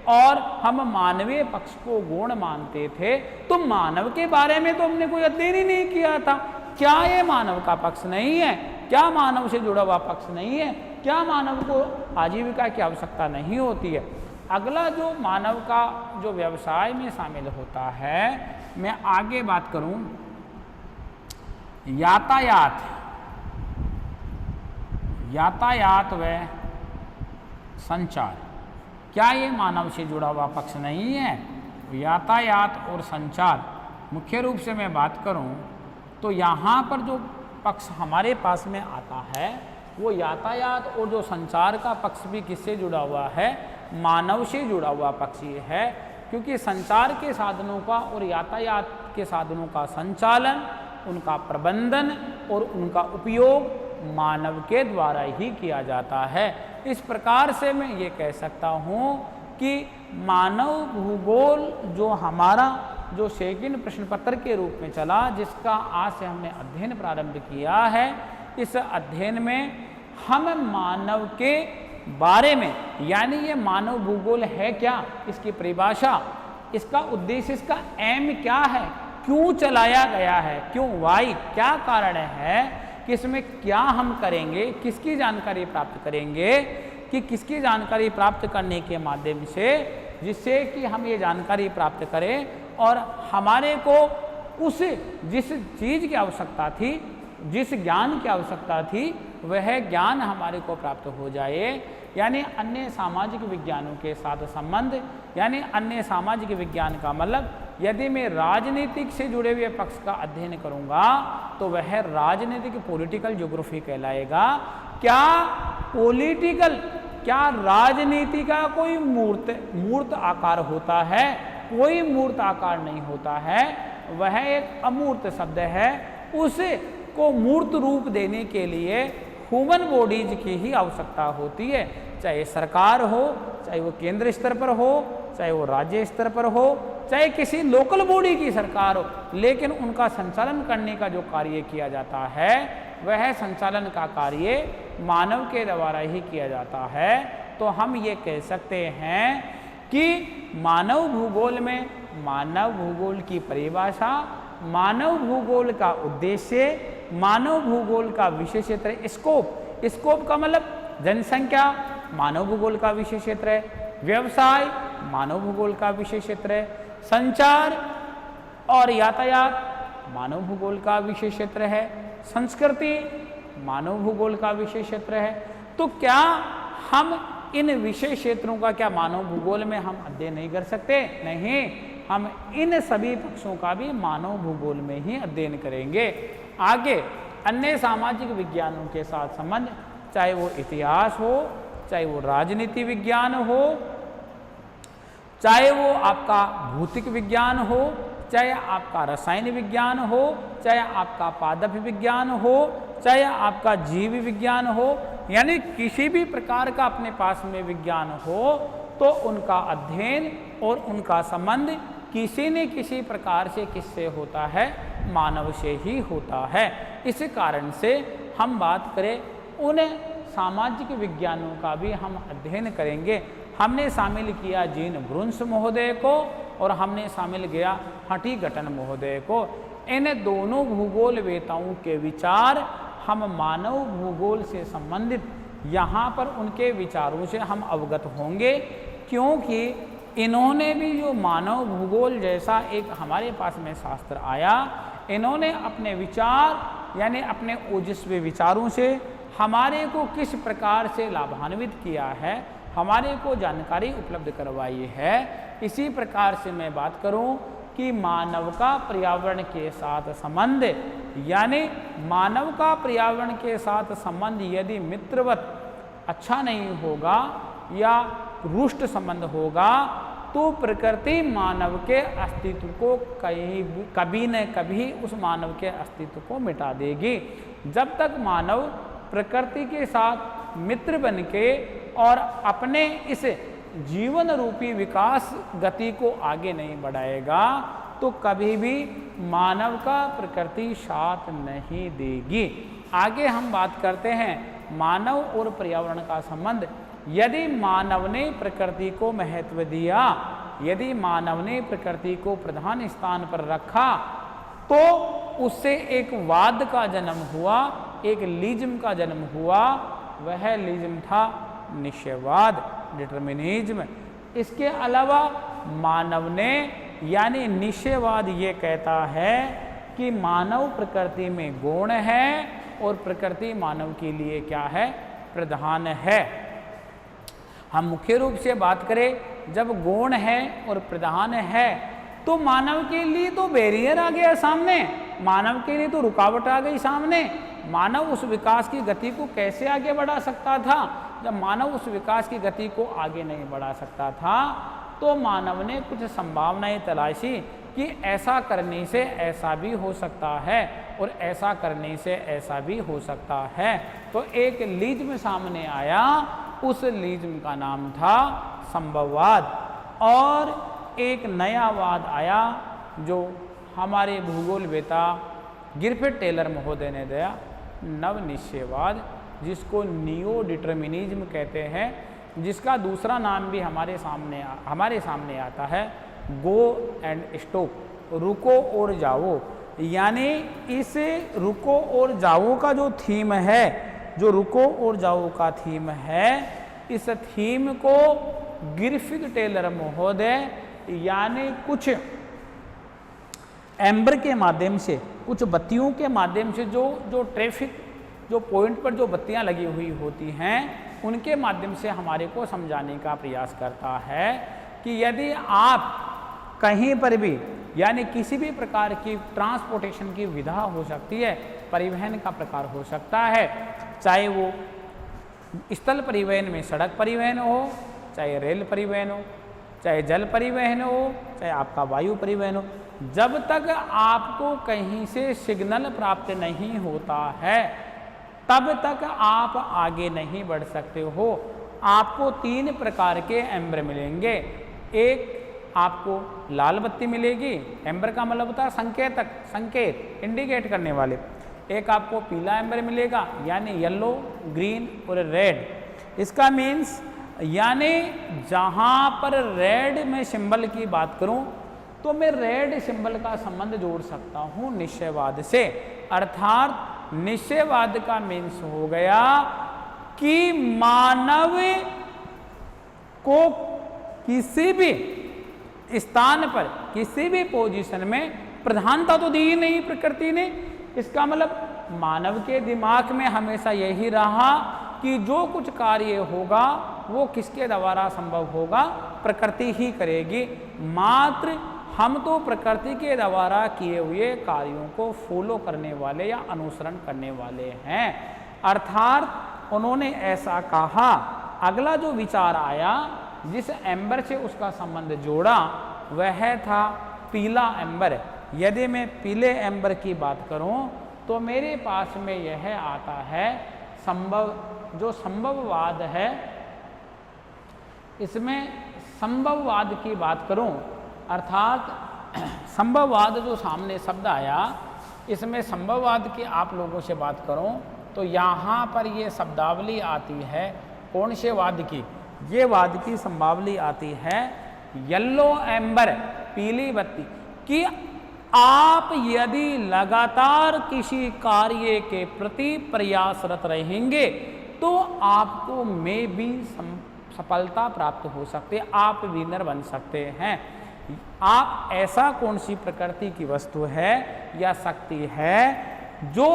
Speaker 1: और हम मानवीय पक्ष को गौण मानते थे, तो मानव के बारे में तो हमने कोई अध्ययन ही नहीं किया था। क्या ये मानव का पक्ष नहीं है? क्या मानव से जुड़ा हुआ पक्ष नहीं है? क्या मानव को आजीविका की आवश्यकता नहीं होती है? अगला जो मानव का जो व्यवसाय में शामिल होता है, मैं आगे बात करूं, यातायात, यातायात व संचार, क्या ये मानव से जुड़ा हुआ पक्ष नहीं है? यातायात और संचार, मुख्य रूप से मैं बात करूं तो यहाँ पर जो पक्ष हमारे पास में आता है वो यातायात और जो संचार का पक्ष भी किससे जुड़ा हुआ है? मानव से जुड़ा हुआ पक्ष ये है, क्योंकि संचार के साधनों का और यातायात के साधनों का संचालन, उनका प्रबंधन और उनका उपयोग मानव के द्वारा ही किया जाता है। इस प्रकार से मैं ये कह सकता हूँ कि मानव भूगोल जो हमारा जो सेकंड प्रश्न पत्र के रूप में चला, जिसका आज से हमने अध्ययन प्रारंभ किया है, इस अध्ययन में हम मानव के बारे में, यानी ये मानव भूगोल है क्या, इसकी परिभाषा, इसका उद्देश्य, इसका एम क्या है, क्यों चलाया गया है, क्यों, वाई, क्या कारण है कि इसमें क्या हम करेंगे, किसकी जानकारी प्राप्त करेंगे, कि किसकी जानकारी प्राप्त करने के माध्यम से, जिससे कि हम ये जानकारी प्राप्त करें और हमारे को उस जिस चीज़ की आवश्यकता थी, जिस ज्ञान की आवश्यकता थी, वह ज्ञान हमारे को प्राप्त हो जाए। यानी अन्य सामाजिक विज्ञानों के साथ संबंध, यानी अन्य सामाजिक विज्ञान का मतलब, यदि मैं राजनीतिक से जुड़े हुए पक्ष का अध्ययन करूंगा तो वह राजनीतिक पॉलिटिकल ज्योग्राफी कहलाएगा। क्या पॉलिटिकल, क्या राजनीति का कोई मूर्त आकार होता है? कोई मूर्त आकार नहीं होता है, वह एक अमूर्त शब्द है। उसे को मूर्त रूप देने के लिए ह्यूमन बॉडीज की ही आवश्यकता होती है, चाहे सरकार हो, चाहे वो केंद्र स्तर पर हो, चाहे वो राज्य स्तर पर हो, चाहे किसी लोकल बॉडी की सरकार हो, लेकिन उनका संचालन करने का जो कार्य किया जाता है, वह संचालन का कार्य मानव के द्वारा ही किया जाता है। तो हम ये कह सकते हैं कि मानव भूगोल में मानव भूगोल की परिभाषा, मानव भूगोल का उद्देश्य, मानव भूगोल का विषय क्षेत्र, स्कोप, स्कोप का मतलब जनसंख्या मानव भूगोल का विषय क्षेत्र है, व्यवसाय मानव भूगोल का विषय क्षेत्र है, संचार और यातायात मानव भूगोल का विषय क्षेत्र है, संस्कृति मानव भूगोल का विषय क्षेत्र है। तो क्या हम इन विषय क्षेत्रों का क्या मानव भूगोल में हम अध्ययन नहीं कर सकते? नहीं, हम इन सभी पक्षों का भी मानव भूगोल में ही अध्ययन करेंगे। आगे अन्य सामाजिक विज्ञानों के साथ संबंध, चाहे वो इतिहास हो, चाहे वो राजनीति विज्ञान हो, चाहे वो आपका भौतिक विज्ञान हो, चाहे आपका रसायन विज्ञान हो, चाहे आपका पादप विज्ञान हो, चाहे आपका जीव विज्ञान हो, यानी किसी भी प्रकार का अपने पास में विज्ञान हो, तो उनका अध्ययन और उनका संबंध किसी न किसी प्रकार से किससे होता है? मानव से ही होता है। इस कारण से हम बात करें उन सामाजिक विज्ञानों का भी हम अध्ययन करेंगे। हमने शामिल किया जीन ब्रुन्स महोदय को और हमने शामिल किया हंटिंगटन महोदय को। इन दोनों भूगोलवेताओं के विचार हम मानव भूगोल से संबंधित यहाँ पर उनके विचारों से हम अवगत होंगे, क्योंकि इन्होंने भी जो मानव भूगोल जैसा एक हमारे पास में शास्त्र आया, इन्होंने अपने विचार यानी अपने ओजस्वी विचारों से हमारे को किस प्रकार से लाभान्वित किया है, हमारे को जानकारी उपलब्ध करवाई है। इसी प्रकार से मैं बात करूं कि मानव का पर्यावरण के साथ संबंध, यानी मानव का पर्यावरण के साथ संबंध यदि मित्रवत अच्छा नहीं होगा या रुष्ट संबंध होगा, तो प्रकृति मानव के अस्तित्व को कभी न कभी उस मानव के अस्तित्व को मिटा देगी। जब तक मानव प्रकृति के साथ मित्र बन के और अपने इस जीवन रूपी विकास गति को आगे नहीं बढ़ाएगा, तो कभी भी मानव का प्रकृति साथ नहीं देगी। आगे हम बात करते हैं मानव और पर्यावरण का संबंध। यदि मानव ने प्रकृति को महत्व दिया, यदि मानव ने प्रकृति को प्रधान स्थान पर रखा, तो उससे एक वाद का जन्म हुआ, एक लिज्म का जन्म हुआ। वह लिज्म था निश्चयवाद, डिटर्मिनिज्म। इसके अलावा मानव ने यानी निश्चयवाद ये कहता है कि मानव प्रकृति में गौण है और प्रकृति मानव के लिए क्या है, प्रधान है। हम मुख्य रूप से बात करें, जब गौण है और प्रधान है तो मानव के लिए तो बैरियर आ गया सामने, मानव के लिए तो रुकावट आ गई सामने। मानव उस विकास की गति को कैसे आगे बढ़ा सकता था? जब मानव उस विकास की गति को आगे नहीं बढ़ा सकता था तो मानव ने कुछ संभावनाएं तलाशी कि ऐसा करने से ऐसा भी हो सकता है और ऐसा करने से ऐसा भी हो सकता है। तो एक लिज्म सामने आया, उस लिज्म का नाम था संभववाद। और एक नया वाद आया जो हमारे भूगोलवेता गिरफिट टेलर महोदय ने दिया, नवनिश्चयवाद, जिसको नियो डिटर्मिनिज्म कहते हैं, जिसका दूसरा नाम भी हमारे सामने आता है, गो एंड स्टॉप, रुको और जाओ। यानी इस रुको और जाओ का जो थीम है, जो रुको और जाओ का थीम है, इस थीम को गिरफिट टेलर महोदय यानी कुछ एम्बर के माध्यम से, कुछ बत्तियों के माध्यम से, जो ट्रैफिक जो पॉइंट पर जो बत्तियां लगी हुई होती हैं, उनके माध्यम से हमारे को समझाने का प्रयास करता है कि यदि आप कहीं पर भी यानी किसी भी प्रकार की ट्रांसपोर्टेशन की विधा हो सकती है, परिवहन का प्रकार हो सकता है, चाहे वो स्थल परिवहन में सड़क परिवहन हो, चाहे रेल परिवहन हो, चाहे जल परिवहन हो, चाहे आपका वायु परिवहन हो, जब तक आपको कहीं से सिग्नल प्राप्त नहीं होता है तब तक आप आगे नहीं बढ़ सकते हो। आपको 3 प्रकार के एम्बर मिलेंगे। एक आपको लाल बत्ती मिलेगी, एम्बर का मतलब होता है संकेतक, संकेत, इंडिकेट करने वाले। एक आपको पीला एम्बर मिलेगा यानी येलो, ग्रीन और रेड। इसका मीन्स यानी जहाँ पर रेड में सिंबल की बात करूँ तो मैं रेड सिंबल का संबंध जोड़ सकता हूँ निश्चयवाद से। अर्थात निश्चयवाद का मीन्स हो गया कि मानव को किसी भी स्थान पर, किसी भी पोजीशन में प्रधानता तो दी नहीं प्रकृति ने। इसका मतलब मानव के दिमाग में हमेशा यही रहा कि जो कुछ कार्य होगा वो किसके द्वारा संभव होगा, प्रकृति ही करेगी। मात्र हम तो प्रकृति के द्वारा किए हुए कार्यों को फॉलो करने वाले या अनुसरण करने वाले हैं। अर्थात उन्होंने ऐसा कहा। अगला जो विचार आया, जिस एम्बर से उसका संबंध जोड़ा, वह था पीला एम्बर। यदि मैं पीले एम्बर की बात करूं तो मेरे पास में यह आता है संभव, जो संभववाद है। इसमें संभववाद की बात करूं, अर्थात संभववाद जो सामने शब्द आया, इसमें संभववाद की आप लोगों से बात करूं तो यहाँ पर ये शब्दावली आती है कौन से वाद की? ये वाद की संभावली आती है येलो एम्बर, पीली बत्ती, कि आप यदि लगातार किसी कार्य के प्रति प्रयासरत रहेंगे तो आपको में भी सफलता प्राप्त हो सकती है, आप विनर बन सकते हैं। आप ऐसा कौन सी प्रकृति की वस्तु है या शक्ति है जो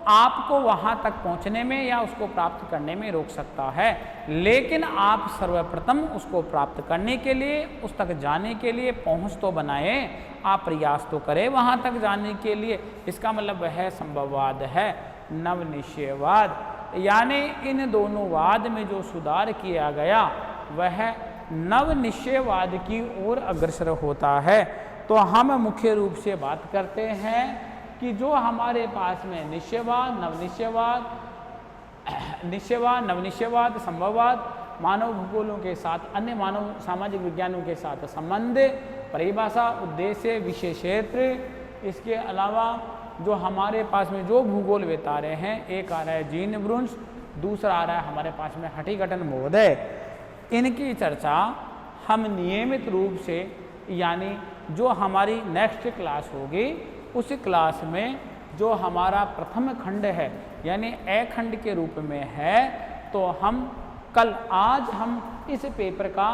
Speaker 1: आपको वहां तक पहुंचने में या उसको प्राप्त करने में रोक सकता है, लेकिन आप सर्वप्रथम उसको प्राप्त करने के लिए, उस तक जाने के लिए पहुंच तो बनाए, आप प्रयास तो करें वहां तक जाने के लिए। इसका मतलब वह संभववाद है। नवनिश्चयवाद यानी इन दोनों वाद में जो सुधार किया गया वह नवनिश्चयवाद की ओर अग्रसर होता है। तो हम मुख्य रूप से बात करते हैं कि जो हमारे पास में निश्चयवाद, नवनिश्चयवाद, निश्चयवाद, नवनिश्चयवाद, संभववाद, मानव भूगोलों के साथ, अन्य मानव सामाजिक विज्ञानों के साथ संबंध, परिभाषा, उद्देश्य, विषय क्षेत्र, इसके अलावा जो हमारे पास में जो भूगोल वेतारे हैं, एक आ रहा है जीन ब्रुन्स, दूसरा आ रहा है हमारे पास में हठीघटन महोदय। इनकी चर्चा हम नियमित रूप से, यानी जो हमारी नेक्स्ट क्लास होगी उस क्लास में जो हमारा प्रथम खंड है यानी ए खंड के रूप में है, तो आज हम इस पेपर का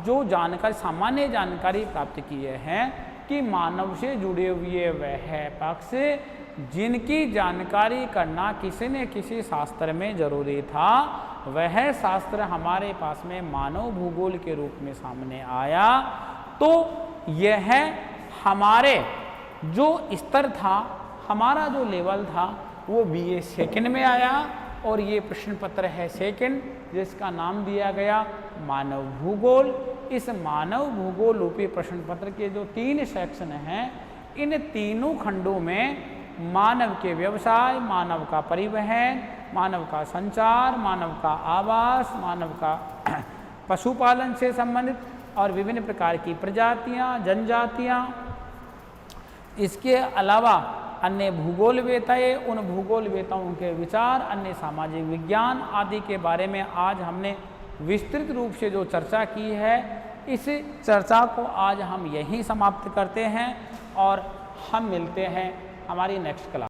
Speaker 1: जो जानकारी, सामान्य जानकारी प्राप्त किए हैं कि मानव से जुड़े हुए वह पक्ष जिनकी जानकारी करना किसी न किसी शास्त्र में जरूरी था, वह शास्त्र हमारे पास में मानव भूगोल के रूप में सामने आया। तो यह हमारे जो स्तर था, हमारा जो लेवल था वो BA सेकंड में आया और ये प्रश्न पत्र है सेकंड, जिसका नाम दिया गया मानव भूगोल। इस मानव भूगोल रूपी प्रश्न पत्र के जो 3 सेक्शन हैं, इन तीनों खंडों में मानव के व्यवसाय, मानव का परिवहन, मानव का संचार, मानव का आवास, मानव का पशुपालन से संबंधित और विभिन्न प्रकार की प्रजातियां, जनजातियां, इसके अलावा अन्य भूगोलवेताएं, उन भूगोलवेताओं के विचार, अन्य सामाजिक विज्ञान आदि के बारे में आज हमने विस्तृत रूप से जो चर्चा की है, इस चर्चा को आज हम यहीं समाप्त करते हैं और हम मिलते हैं हमारी नेक्स्ट क्लास।